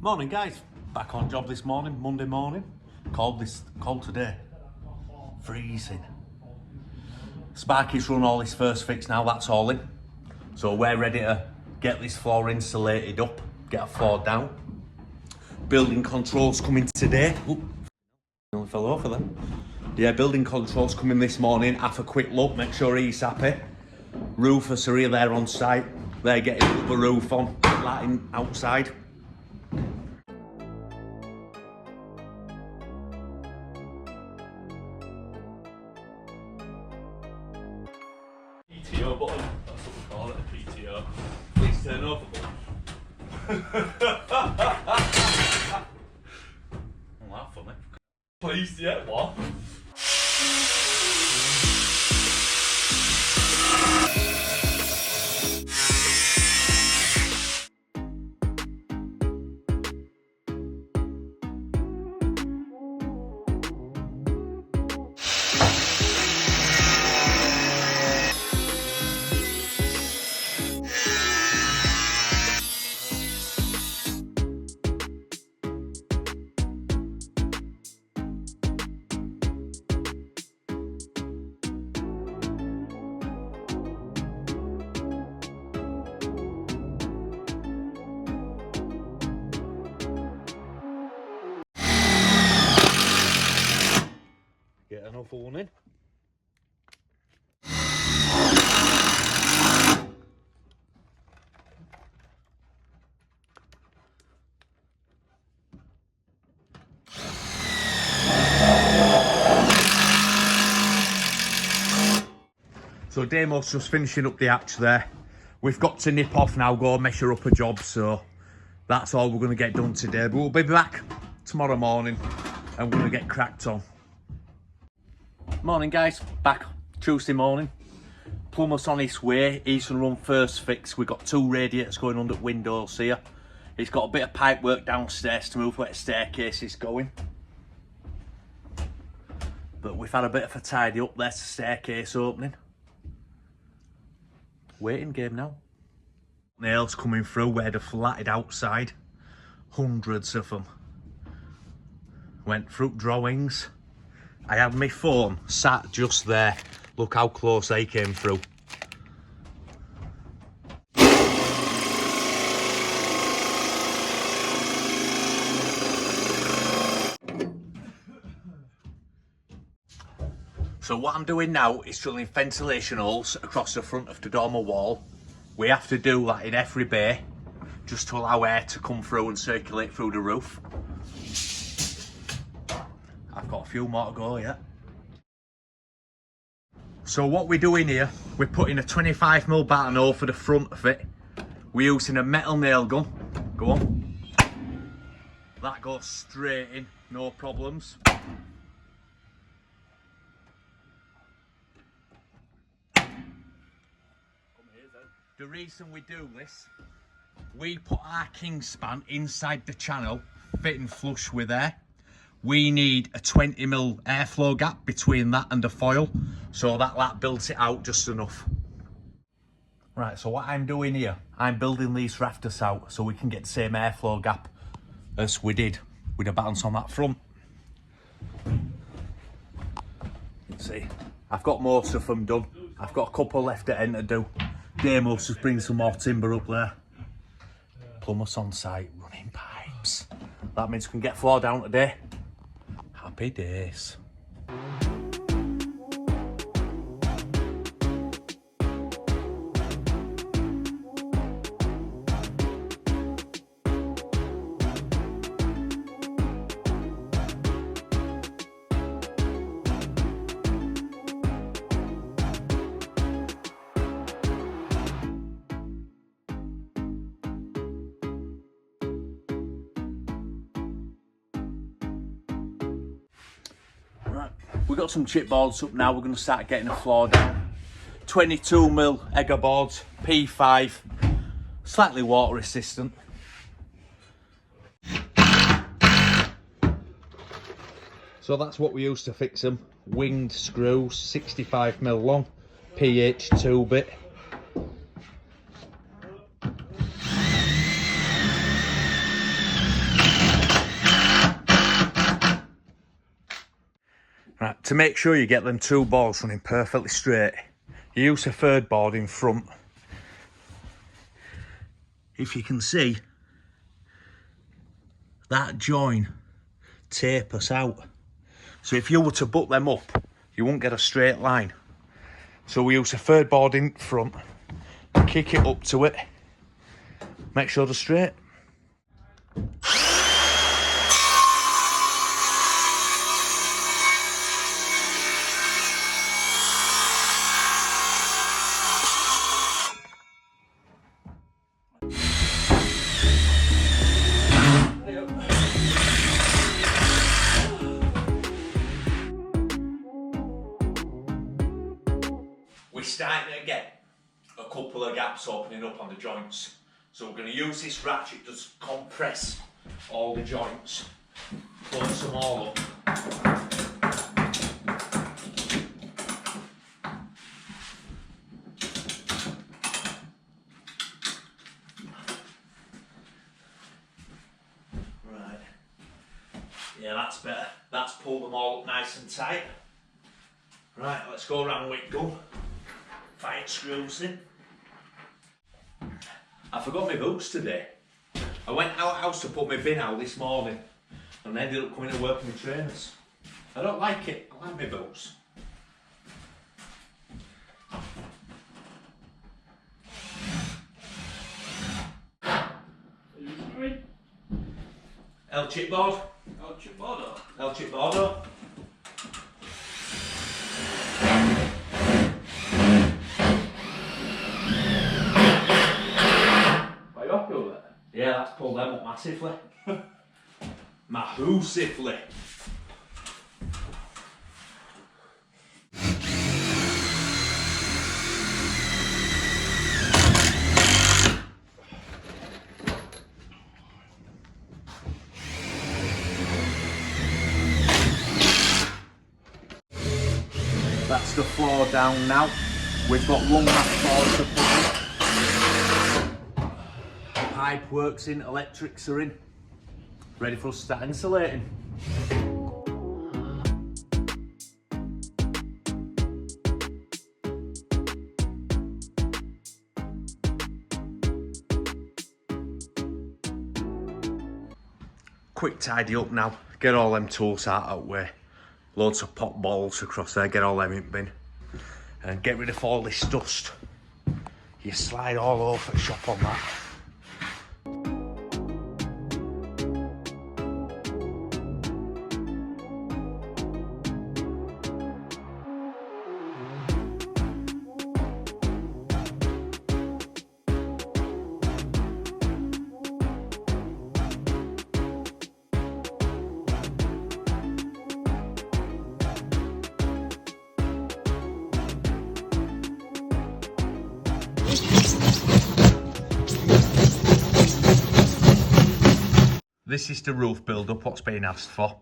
Morning guys, back on job this morning, Monday morning. Cold today, freezing. Sparky's run all his first fix now, that's all in. So we're ready to get this floor insulated up, get a floor down. Building controls coming today. Oop, nearly fell over then. Yeah, building controls coming this morning, have a quick look, make sure he's happy. Roofers are here there on site, they're getting the roof on, lighting outside. PTO button, that's what we call it, a PTO. Please turn over. Well, that's funny. Please, yeah, what? Get another one in. So Damo's just finishing up the hatch there. We've got to nip off now, go measure up a job, so that's all we're going to get done today. But we'll be back tomorrow morning and we're going to get cracked on. Morning guys, back Tuesday morning. Plumber's on his way, he's going to run first fix. We've got 2 radiators going under the windows here. He's got a bit of pipe work downstairs to move where the staircase is going. But we've had a bit of a tidy up, there's the staircase opening. Waiting game now. Nails coming through where they're flatted outside. Hundreds of them. Went through drawings. I had my phone sat just there. Look how close they came through. So what I'm doing now is drilling ventilation holes across the front of the dormer wall. We have to do that in every bay, just to allow air to come through and circulate through the roof. I've got a few more to go yet. So what we're doing here, we're putting a 25mm batten hole for the front of it. We're using a metal nail gun. Go on. That goes straight in, no problems. The reason we do this, we put our king span inside the channel, fitting flush with air. We need a 20mm airflow gap between that and the foil, so that builds it out just enough. Right, so what I'm doing here, I'm building these rafters out so we can get the same airflow gap as we did with the battens on that front. Let's see, I've got most of them done. I've got a couple left at end to do. Damos just bring some more timber up there. Plumber's on site running pipes. That means we can get floor down today. Happy days. Right, we've got some chipboards up now. We're going to start getting the floor down. 22mm Egger boards, P5, slightly water resistant. So that's what we use to fix them. Winged screws, 65mm long, PH 2-bit. To make sure you get them two boards running perfectly straight, you use a third board in front. If you can see, that join tapers out. So if you were to butt them up, you won't get a straight line. So we use a third board in front, kick it up to it, make sure they're straight. We're starting to get a couple of gaps opening up on the joints. So we're going to use this ratchet to compress all the joints, close them all up. Right. Yeah, that's better. That's pulled them all up nice and tight. Right, let's go around with gun. Find screws in. I forgot my boots today. I went out house to put my bin out this morning and ended up coming to work with my trainers. I don't like it. I like my boots. L chipboard. L chipboard. L chipboard. Yeah, that's pulled them up massively. Mahoosively. That's the floor down now. We've got one last floor to put in. Pipe works in, electrics are in. Ready for us to start insulating. Quick tidy up now, get all them tools out of the way. Loads of pot balls across there, get all them in bin. And get rid of all this dust. You slide all over the shop on that. This is the roof build-up, what's been asked for.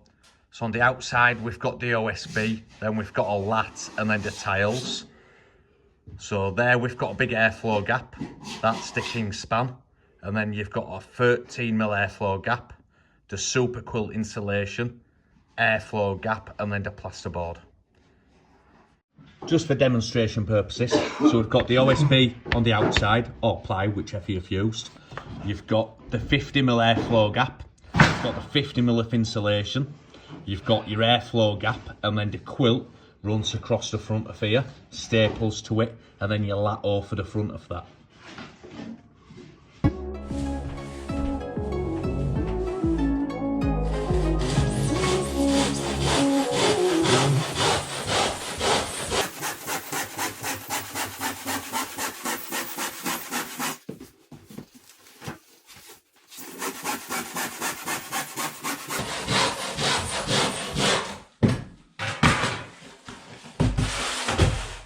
So on the outside, we've got the OSB, then we've got a lat, and then the tiles. So there we've got a big airflow gap, that's the king span. And then you've got a 13mm airflow gap, the super quilt insulation, airflow gap, and then the plasterboard. Just for demonstration purposes, so we've got the OSB on the outside, or ply, whichever you've used. You've got the 50mm airflow gap, you've got the 50mm of insulation, you've got your airflow gap, and then the quilt runs across the front of here, staples to it, and then you lat over the front of that.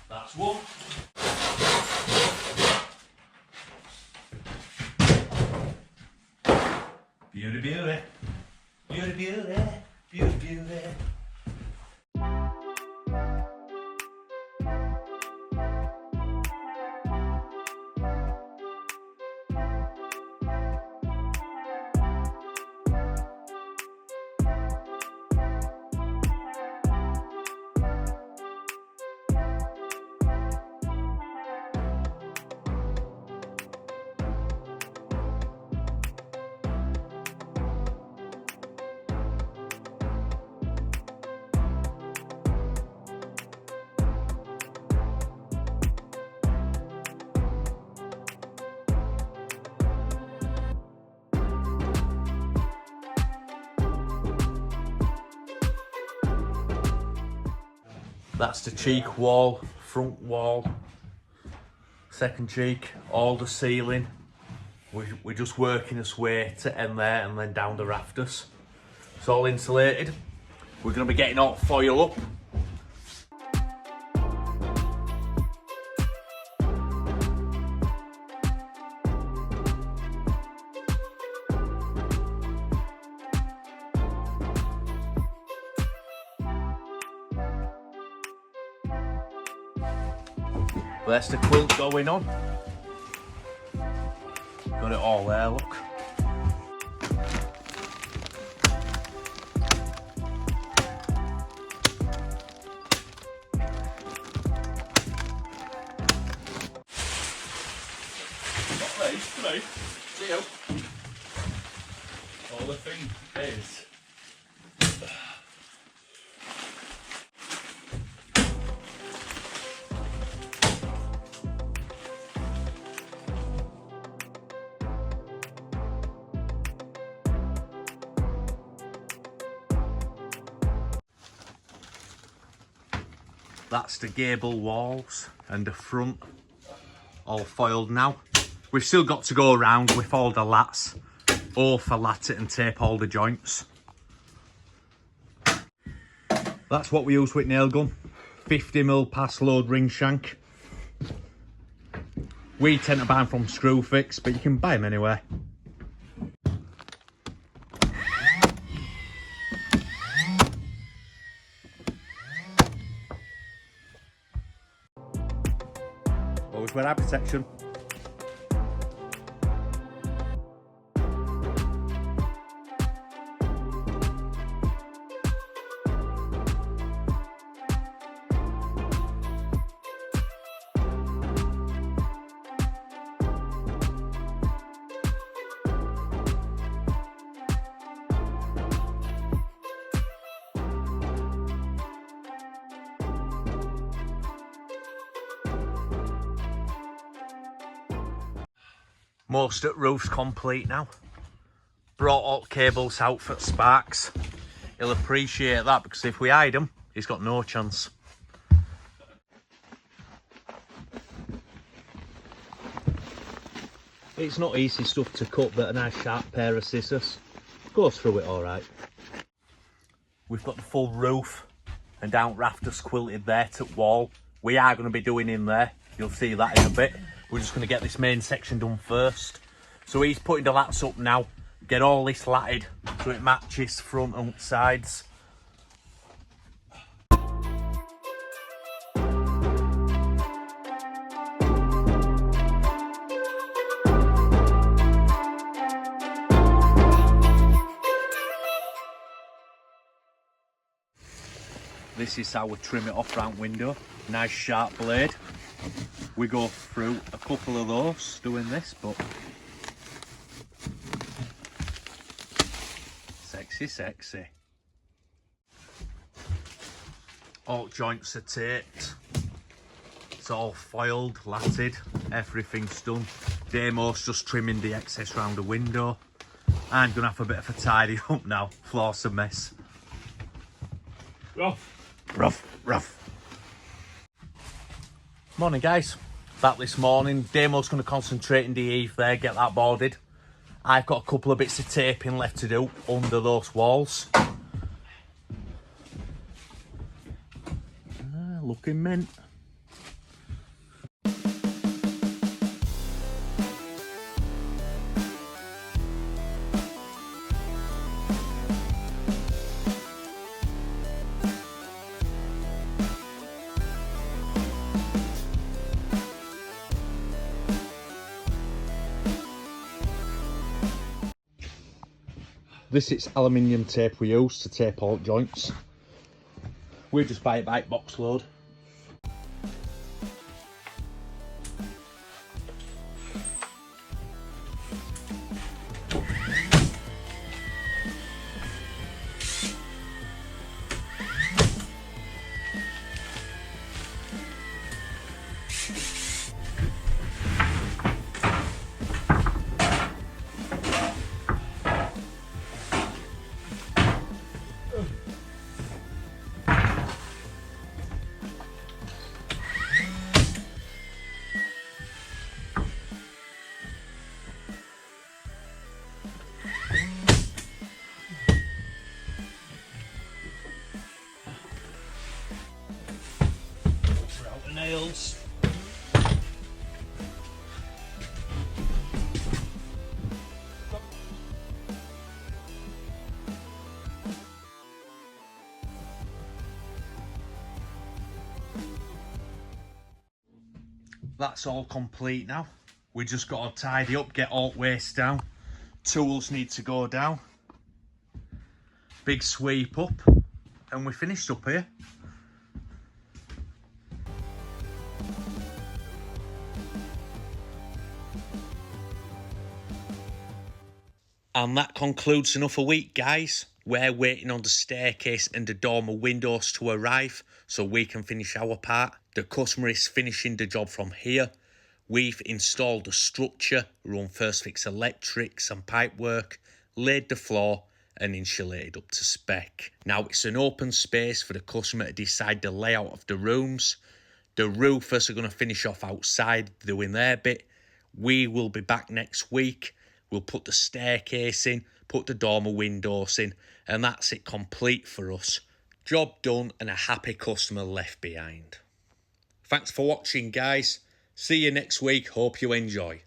That's one. Beauty, beauty. Beauty, beauty. Beauty, beauty. That's the cheek wall, front wall, second cheek, all the ceiling. We're just working us way to end there and then down the rafters. It's all insulated. We're going to be getting all foil up. There's the quilt going on. Got it all there, look. Today. See you. All the thing is. That's the gable walls and the front all foiled now. We've still got to go around with all the lats, overlat it and tape all the joints. That's what we use with nail gun, 50mm pass load ring shank. We tend to buy them from Screwfix, but you can buy them anywhere. Always wear eye protection. Most of the roof's complete now. Brought all the cables out for Sparks. He'll appreciate that because if we hide him, he's got no chance. It's not easy stuff to cut, but a nice sharp pair of scissors goes through it all right. We've got the full roof and down rafters quilted there to wall. We are going to be doing in there. You'll see that in a bit. We're just going to get this main section done first. So he's putting the lats up now. Get all this latted so it matches front and sides. This is how we trim it off front window. Nice sharp blade. We go through a couple of those doing this, but sexy. All joints are taped. It's all foiled, latted, everything's done. Damo's just trimming the excess round the window. I'm gonna have a bit of a tidy up now. Floor's a mess. Rough. Morning guys, back this morning. Damo's going to concentrate in the eave there, get that boarded. I've got a couple of bits of taping left to do under those walls. Looking mint. This is aluminium tape we use to tape all joints. We just buy it by box load. nails. That's all complete now. We just got to tidy up, get all waste down. Tools need to go down. Big sweep up, and we're finished up here. And that concludes another week, guys. We're waiting on the staircase and the dormer windows to arrive so we can finish our part. The customer is finishing the job from here. We've installed the structure, run first fix electrics and pipe work, laid the floor and insulated up to spec. Now it's an open space for the customer to decide the layout of the rooms. The roofers are going to finish off outside doing their bit. We will be back next week. We'll put the staircase in, put the dormer windows in, and that's it complete for us. Job done and a happy customer left behind. Thanks for watching, guys. See you next week. Hope you enjoy.